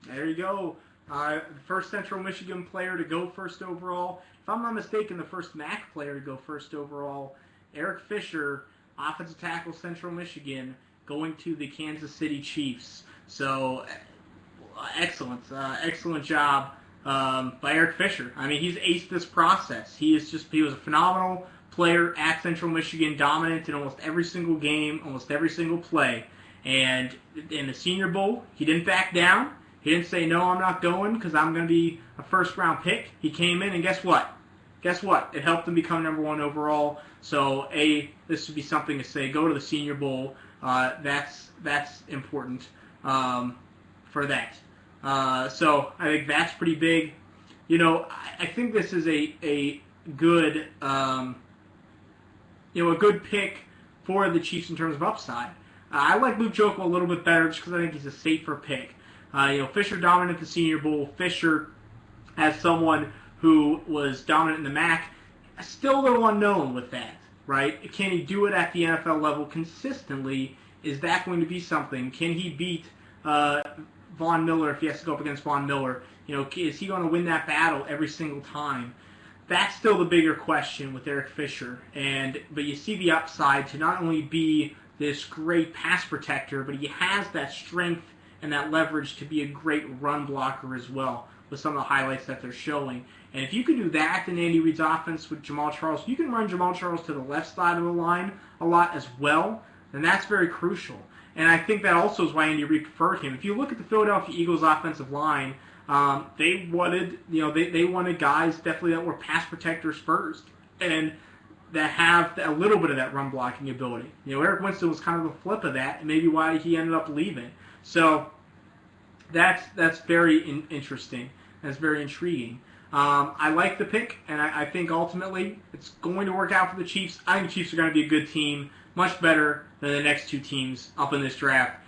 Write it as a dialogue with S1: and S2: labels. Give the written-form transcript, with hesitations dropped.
S1: There you go. First Central Michigan player to go first overall. If I'm not mistaken, the first MAC player to go first overall. Eric Fisher, offensive tackle, Central Michigan, going to the Kansas City Chiefs. So, excellent job by Eric Fisher. I mean, he's aced this process. He was a phenomenal player at Central Michigan, dominant in almost every single game, almost every single play. And in the Senior Bowl, he didn't back down. He didn't say, no, I'm not going because I'm going to be a first-round pick. He came in, and guess what? It helped him become number 1 overall. So, this would be something to say. Go to the Senior Bowl. That's important for that. So, I think that's pretty big. You know, I think this is a good, a good pick for the Chiefs in terms of upside. I like Luke Joeckel a little bit better just because I think he's a safer pick. Fisher dominant at the Senior Bowl. Fisher, as someone who was dominant in the MAC, still a little unknown with that, right? Can he do it at the NFL level consistently? Is that going to be something? Can he beat Von Miller if he has to go up against Von Miller? Is he going to win that battle every single time? That's still the bigger question with Eric Fisher. But you see the upside to not only be this great pass protector, but he has that strength and that leverage to be a great run blocker as well with some of the highlights that they're showing. And if you can do that in Andy Reid's offense with Jamaal Charles, you can run Jamaal Charles to the left side of the line a lot as well, and that's very crucial. And I think that also is why Andy Reid preferred him. If you look at the Philadelphia Eagles offensive line, they wanted guys definitely that were pass protectors first and that have a little bit of that run blocking ability. Eric Winston was kind of the flip of that, and maybe why he ended up leaving. So that's very interesting. That's very intriguing. I like the pick, and I think ultimately it's going to work out for the Chiefs. I think the Chiefs are going to be a good team, much better than the next two teams up in this draft.